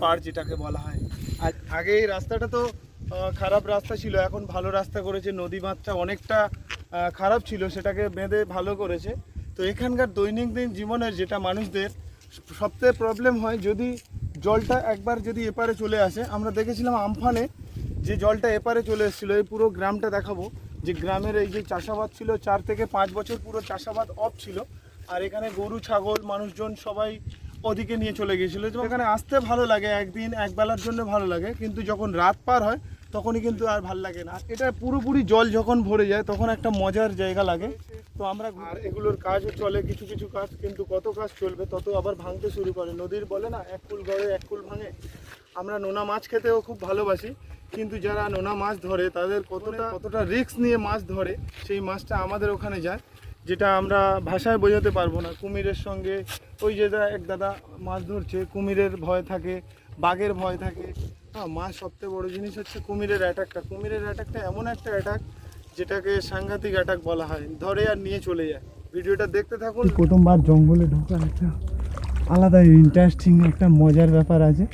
পাড় যেটাকে বলা হয়। আর আগে এই রাস্তাটা তো খারাপ রাস্তা ছিল, এখন ভালো রাস্তা করেছে। নদী বাঁধটা অনেকটা খারাপ ছিল, সেটাকে বেঁধে ভালো করেছে। তো এখানকার দৈনন্দিন জীবনের যেটা মানুষদের সবথেকে প্রবলেম হয়, যদি জলটা একবার যদি এপারে চলে আসে, আমরা দেখেছিলাম আমফানে যে জলটা এপারে চলে এসেছিলো, এই পুরো গ্রামটা দেখাবো, যে গ্রামের এই যে চাষাবাদ ছিল 4 থেকে 5 বছর পুরো চাষাবাদ অফ ছিল। আর এখানে গরু ছাগল মানুষজন সবাই ওদিকে নিয়ে চলে গিয়েছিলো। এখানে আসতে ভালো লাগে, একদিন একবেলার জন্য ভালো লাগে, কিন্তু যখন রাত পার হয় তখনই কিন্তু আর ভালো লাগে না। এটা পুরোপুরি জল যখন ভরে যায় তখন একটা মজার জায়গা লাগে। তো আমরা আর এগুলোর কাজও চলে, কিছু কিছু কাজ, কিন্তু কত কাজ চলবে তত আবার ভাঙতে শুরু করে। নদীর বলে না, এক কুল গড়ে এক কুল ভাঙে। আমরা নোনা মাছ খেতেও খুব ভালোবাসি, কিন্তু যারা নোনা মাছ ধরে তাদের কতটা রিস্ক নিয়ে মাছ ধরে, সেই মাছটা আমাদের ওখানে যায়, যেটা আমরা ভাষায় বোঝাতে পারবো না। কুমিরের সঙ্গে ওই যে এক দাদা মাছ ধরছে, কুমিরের ভয় থাকে, বাঘের ভয় থাকে। হ্যাঁ, মাছ সবথেকে বড় জিনিস হচ্ছে কুমিরের অ্যাটাকটা। কুমিরের অ্যাটাকটা এমন একটা অ্যাটাক যেটাকে সাংঘাতিক অ্যাটাক বলা হয়, ধরে আর নিয়ে চলে যায়। ভিডিওটা দেখতে থাকুন। প্রথমবার জঙ্গলে ঢোকার একটা আলাদা ইন্টারেস্টিং একটা মজার ব্যাপার আছে।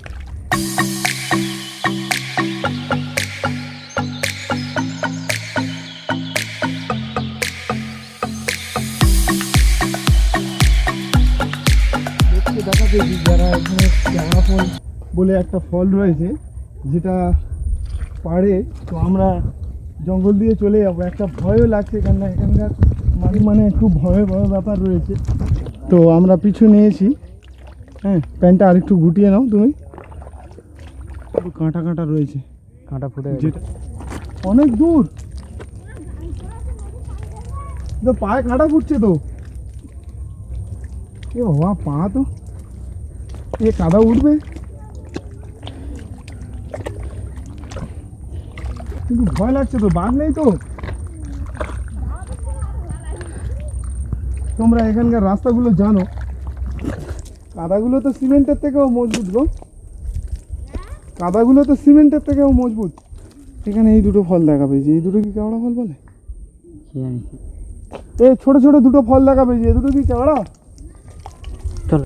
দেখা পেয়েছি যারা এখানে চাঙা ফল বলে একটা ফল রয়েছে, যেটা পাড়ে, তো আমরা জঙ্গল দিয়ে চলে যাবো। একটা ভয়ও লাগছে, এখানকার মানে একটু ভয় ব্যাপার রয়েছে। তো আমরা পিছু নিয়েছি। হ্যাঁ, প্যান্টটা আরেকটু গুটিয়ে নাও তুমি। একটু কাঁটা কাঁটা রয়েছে, কাঁটা ফুটে যেটা অনেক দূর, তো পায়ে কাঁটা ফুটছে। তো এ বাবা, পা তো এ কাদা উঠবে, কিন্তু ভয় লাগছে। তো বাঘ নেই তো? তোমরা এখানকার রাস্তাগুলো জানো, কাদাগুলো তো সিমেন্টের থেকেও মজবুত গো, কাদাগুলো তো সিমেন্টের থেকেও মজবুত। এখানে এই দুটো ফল দেখা পেয়েছি, এই দুটো কি কেওড়া ফল বলে? এই ছোট ছোট দুটো ফল দেখা পেয়েছি, এই দুটো কি কেওড়া? চলো,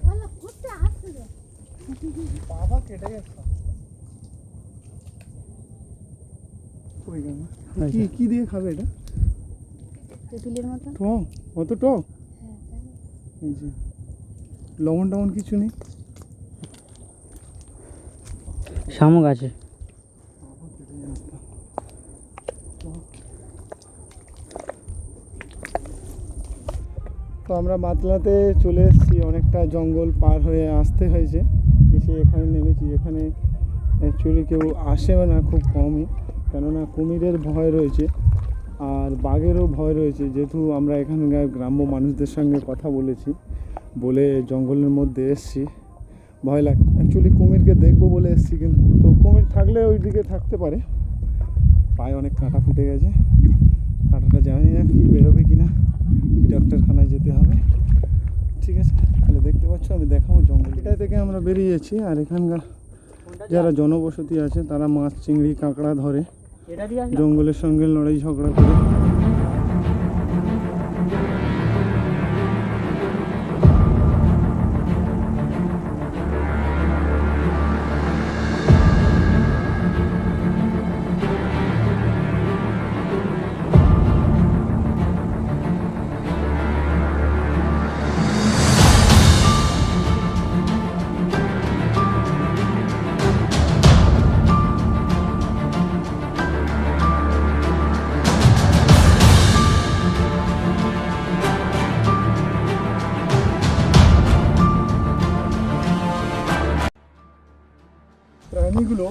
বাবা কেটে গেছে। কি দিয়ে খাবে এটা? তেঁতুলের মতো টক, অত টক? এই যে লবণ টবণ কিছু নেই, শামুক আছে। তো আমরা মাতলাতে চলে এসেছি, অনেকটা জঙ্গল পার হয়ে আসতে হয়েছে, এসে এখানে নেমেছি। এখানে অ্যাকচুয়ালি কেউ আসেও না, খুব কমই, কেননা কুমিরের ভয় রয়েছে আর বাঘেরও ভয় রয়েছে। যেহেতু আমরা এখানকার গ্রাম্য মানুষদের সঙ্গে কথা বলেছি, বলে জঙ্গলের মধ্যে এসেছি, ভয় লাগে। অ্যাকচুয়ালি কুমিরকে দেখবো বলে এসেছি, কিন্তু তো কুমির থাকলে ওই দিকে থাকতে পারে। পায়ে অনেক কাঁটা ফুটে গেছে, কাঁটাটা জানি না কি বেরোবে কি না, কি ডাক্তারখানায় যেতে হবে। ঠিক আছে, তাহলে দেখতে পাচ্ছ, আমি দেখাবো জঙ্গল। এটা থেকে আমরা বেরিয়েছি। আর এখানকার যারা জনবসতি আছে তারা মাছ চিংড়ি কাঁকড়া ধরে, জঙ্গলের সঙ্গে লড়াই ঝগড়া করে। প্রাণীগুলো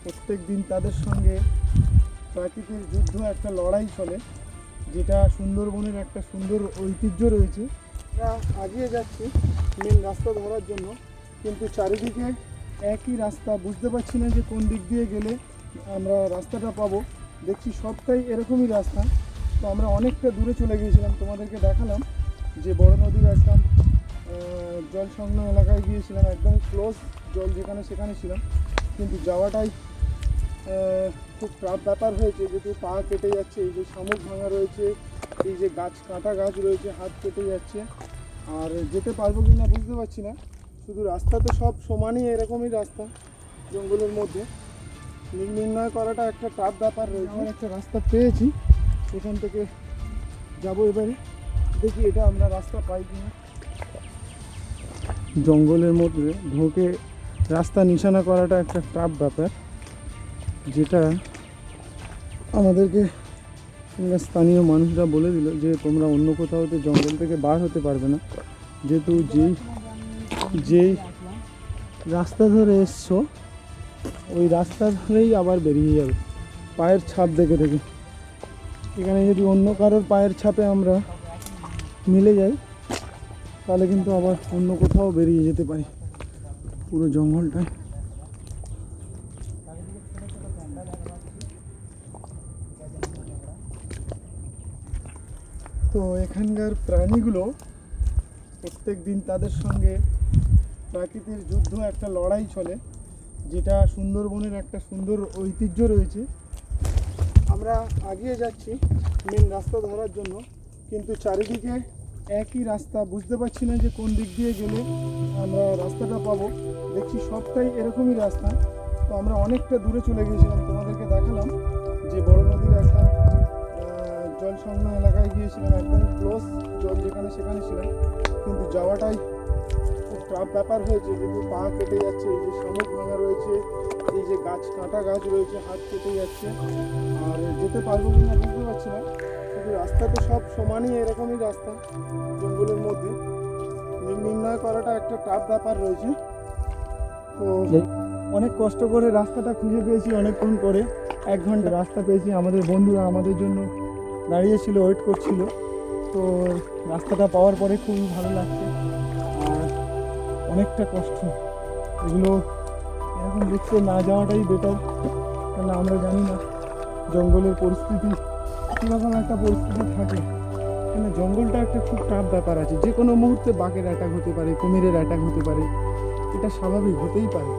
প্রত্যেক দিন তাদের সঙ্গে প্রাকৃতিক যুদ্ধ, একটা লড়াই চলে, যেটা সুন্দরবনের একটা সুন্দর ঐতিহ্য রয়েছে। আমরা এগিয়ে যাচ্ছি মেন রাস্তা ধরার জন্য, কিন্তু চারিদিকে একই রাস্তা, বুঝতে পারছি না যে কোন দিক দিয়ে গেলে আমরা রাস্তাটা পাবো। দেখছি সবটাই এরকমই রাস্তা। তো আমরা অনেকটা দূরে চলে গিয়েছিলাম, তোমাদেরকে দেখালাম যে বড় নদীর একদম জল সংলগ্ন এলাকায় গিয়েছিলাম, একদম ক্লোজ জল যেখানে সেখানে ছিলাম, কিন্তু যাওয়াটাই খুব খারাপ ব্যাপার হয়েছে। যেহেতু পা কেটে যাচ্ছে, এই যে শামুক ভাঙা রয়েছে, এই যে গাছ কাঁটা গাছ রয়েছে, হাত কেটে যাচ্ছে, আর যেতে পারবো কি না বুঝতে পারছি না। শুধু রাস্তা তো সব সমানই, এরকমই রাস্তা জঙ্গলের মধ্যে। নির্ণয় করাটা একটা টাফ ব্যাপার রয়েছে। আমরা একটা রাস্তা পেয়েছি, এখান থেকে যাবো এবারে, দেখি এটা আমরা রাস্তা পাই কিনা। জঙ্গলের মধ্যে ঢোকে রাস্তা নিশানা করাটা একটা টাফ ব্যাপার, যেটা আমাদেরকে স্থানীয় মানুষরা বলে দিল যে তোমরা অন্য কোথাও হতে জঙ্গল থেকে বার হতে পারবে না, যেহেতু যেই রাস্তা ধরে এসছো ওই রাস্তা ধরেই আবার বেরিয়ে যাবে পায়ের ছাপ দেখে দেখে। এখানে যদি অন্য কারোর পায়ের ছাপে আমরা মিলে যাই তাহলে কিন্তু আবার অন্য কোথাও বেরিয়ে যেতে পারি পুরো জঙ্গলটায়। তো এখানকার প্রাণীগুলো প্রত্যেক দিন তাদের সঙ্গে প্রাকৃতিক যুদ্ধ, একটা লড়াই চলে, যেটা সুন্দরবনের একটা সুন্দর ঐতিহ্য রয়েছে। আমরা এগিয়ে যাচ্ছি মেন রাস্তা ধরার জন্য, কিন্তু চারিদিকে একই রাস্তা, বুঝতে পারছি না যে কোন দিক দিয়ে গেলে আমরা রাস্তাটা পাবো। দেখছি সবটাই এরকমই রাস্তা। তো আমরা অনেকটা দূরে চলে গিয়েছিলাম, তোমাদেরকে দেখালাম যে বড় নদীর একদম জল সংলগ্ন এলাকায় গিয়েছিলাম, একদম ক্লোজ জল যেখানে সেখানে ছিলাম, কিন্তু যাওয়াটাই খুব টাফ ব্যাপার হয়েছে। কিন্তু পা কেটে যাচ্ছে, এই যে শামুক ভাঙা রয়েছে, এই যে গাছ কাটা গাছ রয়েছে, হাত কেটে যাচ্ছে, আর যেতে পারবো কি না বুঝতে পারছি না। কিন্তু রাস্তা তো সব সমানই, এরকমই রাস্তা জঙ্গলের মধ্যে। নির্ণয় করাটা একটা টাফ ব্যাপার রয়েছে। তো অনেক কষ্ট করে রাস্তাটা খুঁজে পেয়েছি, অনেকক্ষণ করে 1 ঘন্টা রাস্তা পেয়েছি। আমাদের বন্ধুরা আমাদের জন্য দাঁড়িয়েছিল, ওয়েট করছিল। তো রাস্তাটা পাওয়ার পরে খুবই ভালো লাগছে। আর অনেকটা কষ্ট, এগুলো এরকম দেখতে না যাওয়াটাই বেটার, কারণ আমরা জানি না জঙ্গলের পরিস্থিতি কীরকম একটা পরিস্থিতি থাকে। মানে জঙ্গলটা একটা খুব টাফ ব্যাপার আছে, যে কোনো মুহূর্তে বাঘের অ্যাটাক হতে পারে, কুমিরের অ্যাটাক হতে পারে, এটা স্বাভাবিক হতেই পারে।